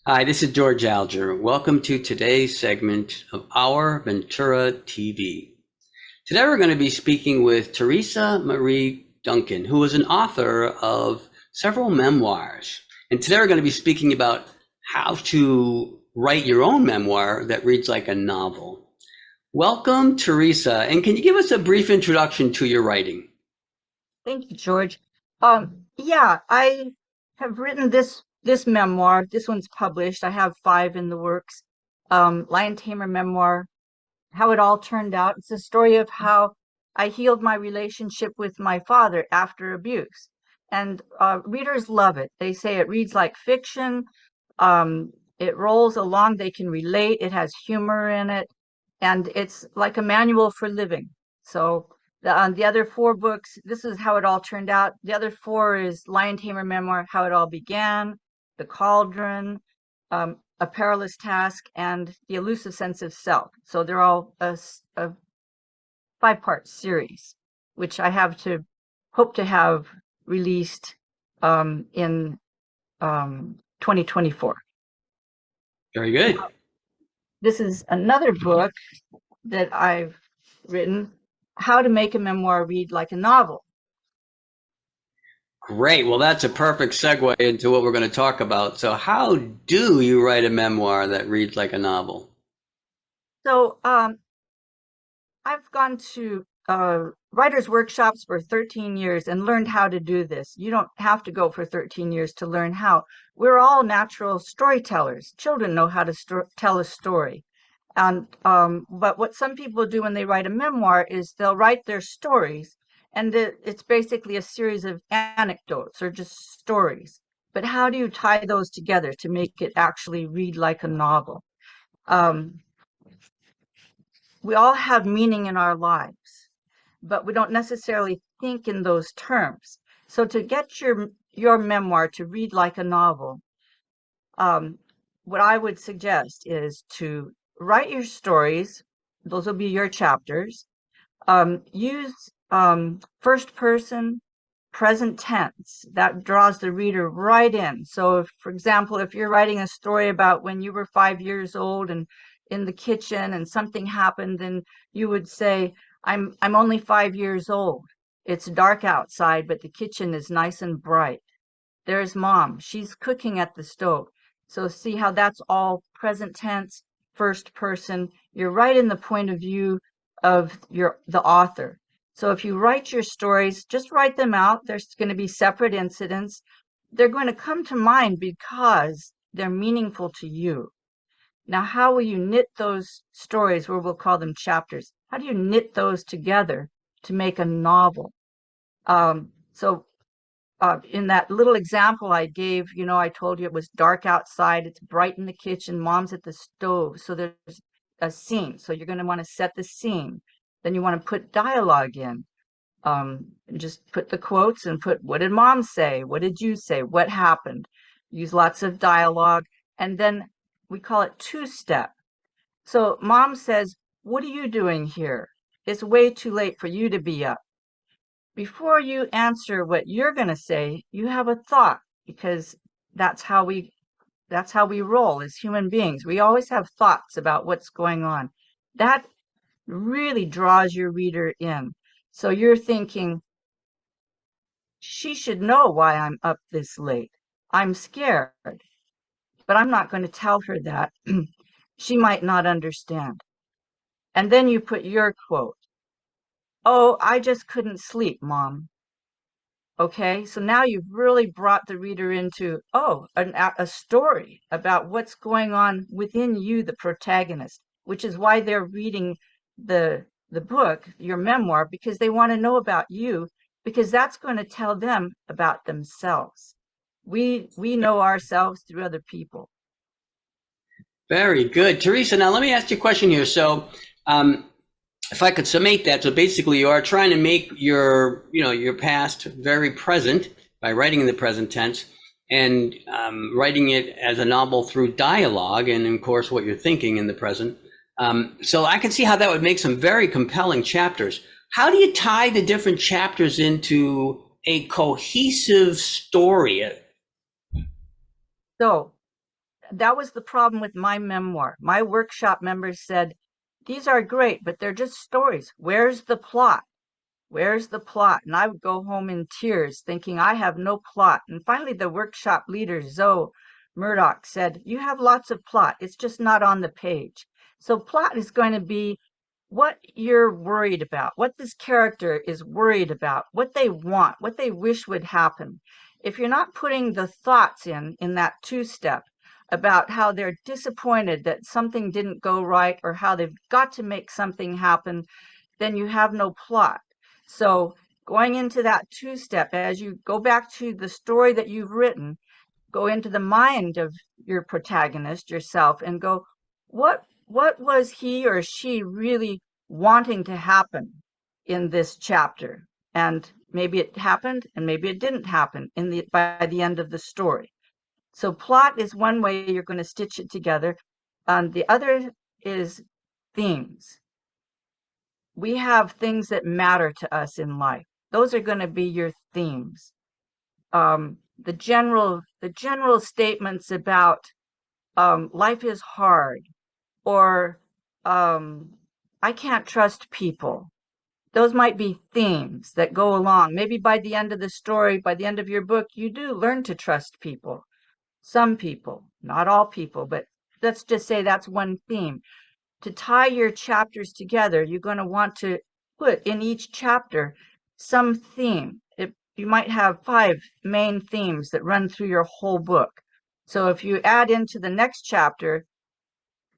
Hi, this is George Alger. Welcome to today's segment of Our Ventura TV. Today we're going to be speaking with Therese Marie Duncan, who is an author of several memoirs. And today we're going to be speaking about how to write your own memoir that reads like a novel. Welcome, Teresa, and can you give us a brief introduction to your writing? Thank you, George. Yeah, I have written this memoir. This one's published. I have five in the works. Lion Tamer memoir, how it all turned out. It's a story of how I healed my relationship with my father after abuse. And readers love it. They say it reads like fiction. It rolls along. They can relate. It has humor in it, and it's like a manual for living. So the other four books, this is how it all turned out. The other four is Lion Tamer memoir, how it all began, The Cauldron, A Perilous Task, and The Elusive Sense of Self. So they're all a five-part series, which I hope to have released in 2024. Very good. This is another book that I've written, How to Make a Memoir Read Like a Novel. Great. Well, that's a perfect segue into what we're going to talk about. So, how do you write a memoir that reads like a novel? So I've gone to writers' workshops for 13 years and learned how to do this. You don't have to go for 13 years to learn how. We're all natural storytellers. Children know how to tell a story. And but what some people do when they write a memoir is they'll write their stories, and it's basically a series of anecdotes or just stories. But how do you tie those together to make it actually read like a novel? Um, we all have meaning in our lives, but we don't necessarily think in those terms. So to get your memoir to read like a novel, um, what I would suggest is to write your stories. Those will be your chapters. Use first person present tense. That draws the reader right in. So, if, for example, if you're writing a story about when you were 5 years old and in the kitchen and something happened, then you would say, I'm only 5 years old. It's dark outside, but the kitchen is nice and bright. There's mom. She's cooking at the stove. So see how that's all present tense, first person. You're right in the point of view of the author. So if you write your stories, just write them out. There's going to be separate incidents. They're going to come to mind because they're meaningful to you. Now, how will you knit those stories, or we'll call them chapters? How do you knit those together to make a novel? So in that little example I gave, I told you it was dark outside, it's bright in the kitchen, mom's at the stove. So there's a scene. So you're going to want to set the scene. Then you want to put dialogue in. Just put the quotes and put, what did mom say? What did you say? What happened? Use lots of dialogue. And then we call it two-step. So mom says, what are you doing here? It's way too late for you to be up. Before you answer what you're going to say, you have a thought, because that's how we that's how we roll as human beings. We always have thoughts about what's going on. That really draws your reader in. So you're thinking, she should know why I'm up this late. I'm scared, but I'm not going to tell her that. She might not understand. And then you put your quote. Oh, I just couldn't sleep, mom. Okay, so now you've really brought the reader into, a story about what's going on within you, the protagonist, which is why they're reading the book, your memoir, because they want to know about you, because that's going to tell them about themselves. We know ourselves through other people. Very good. Teresa, now let me ask you a question here. So, if I could summate that, so basically you are trying to make your past very present by writing in the present tense and writing it as a novel through dialogue and, of course, what you're thinking in the present. So I can see how that would make some very compelling chapters. How do you tie the different chapters into a cohesive story? So that was the problem with my memoir. My workshop members said, these are great, but they're just stories. Where's the plot? Where's the plot? And I would go home in tears thinking I have no plot. And finally, the workshop leader, Zoe Murdoch, said, you have lots of plot. It's just not on the page. So plot is going to be what you're worried about, what this character is worried about, what they want, what they wish would happen. If you're not putting the thoughts in that two-step about how they're disappointed that something didn't go right or how they've got to make something happen, then you have no plot. So going into that two-step, as you go back to the story that you've written, go into the mind of your protagonist, yourself, and go, what was he or she really wanting to happen in this chapter? And maybe it happened and maybe it didn't happen by the end of the story. So plot is one way you're going to stitch it together. The other is themes. We have things that matter to us in life. Those are going to be your themes. The general statements about life is hard, or I can't trust people. Those might be themes that go along. Maybe by the end of the story, by the end of your book, you do learn to trust people. Some people, not all people, but let's just say that's one theme. To tie your chapters together, you're going to want to put in each chapter some theme. You might have 5 main themes that run through your whole book. So if you add into the next chapter,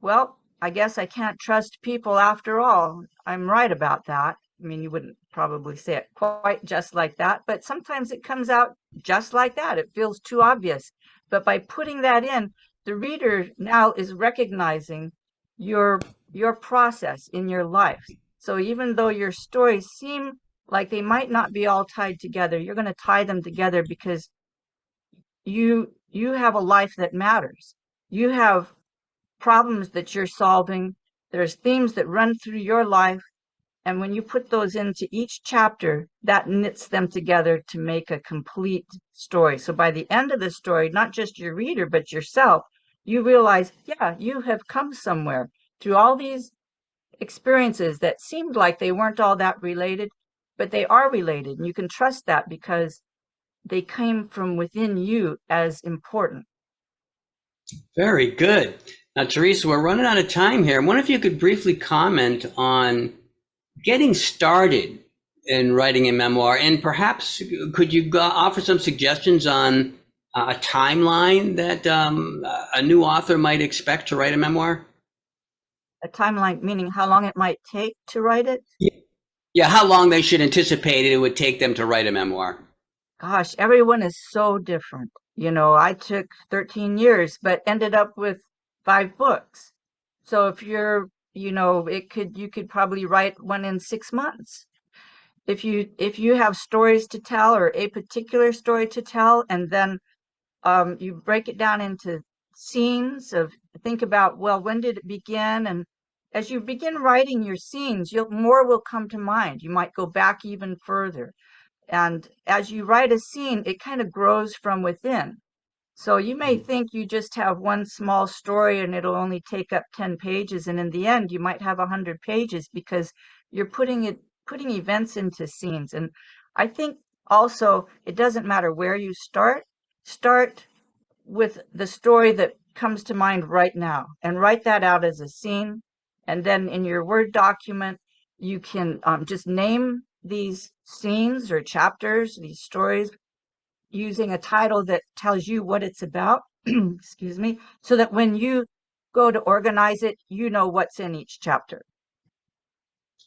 well, I guess I can't trust people after all. I'm right about that. I mean, you wouldn't probably say it quite just like that, but sometimes it comes out just like that. It feels too obvious. But by putting that in, the reader now is recognizing your process in your life. So even though your stories seem like they might not be all tied together, you're going to tie them together because you have a life that matters. You have problems that you're solving. There's themes that run through your life. And when you put those into each chapter, that knits them together to make a complete story. So by the end of the story, not just your reader, but yourself, you realize, yeah, you have come somewhere through all these experiences that seemed like they weren't all that related, but they are related. And you can trust that because they came from within you as important. Very good. Now, Teresa, we're running out of time here. I wonder if you could briefly comment on getting started in writing a memoir, and perhaps could you offer some suggestions on a timeline that a new author might expect to write a memoir? A timeline, meaning how long it might take to write it? Yeah, how long they should anticipate it would take them to write a memoir. Gosh, everyone is so different. I took 13 years, but ended up with 5 books. So if you could probably write one in 6 months. If you have stories to tell or a particular story to tell, and then you break it down into scenes of think about, well, when did it begin? And as you begin writing your scenes, more will come to mind. You might go back even further. And as you write a scene, it kind of grows from within. So you may think you just have one small story and it'll only take up 10 pages. And in the end, you might have 100 pages because you're putting events into scenes. And I think also it doesn't matter where you start with the story that comes to mind right now and write that out as a scene. And then in your Word document, you can just name these scenes or chapters, these stories, using a title that tells you what it's about, excuse me, so that when you go to organize it, you know what's in each chapter.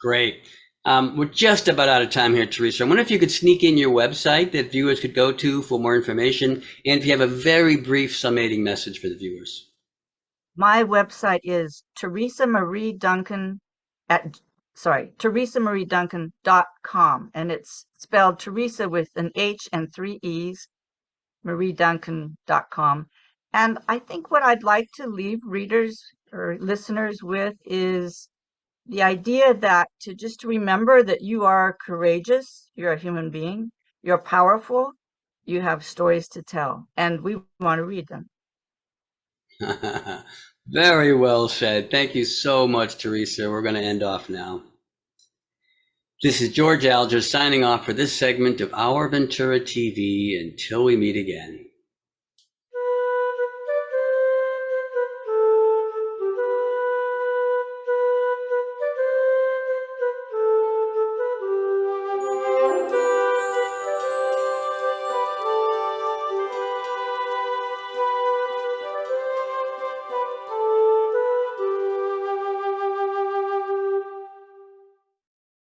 Great. We're just about out of time here, Teresa. I wonder if you could sneak in your website that viewers could go to for more information, and if you have a very brief summating message for the viewers. My website is Theresa Marie Duncan ThereseMarieDuncan.com, and it's spelled Teresa with an H and 3 E's, MarieDuncan.com. And I think what I'd like to leave readers or listeners with is the idea that to remember that you are courageous, you're a human being, you're powerful, you have stories to tell, and we want to read them. Very well said. Thank you so much, Teresa. We're going to end off now. This is George Alger signing off for this segment of Our Ventura TV. Until we meet again.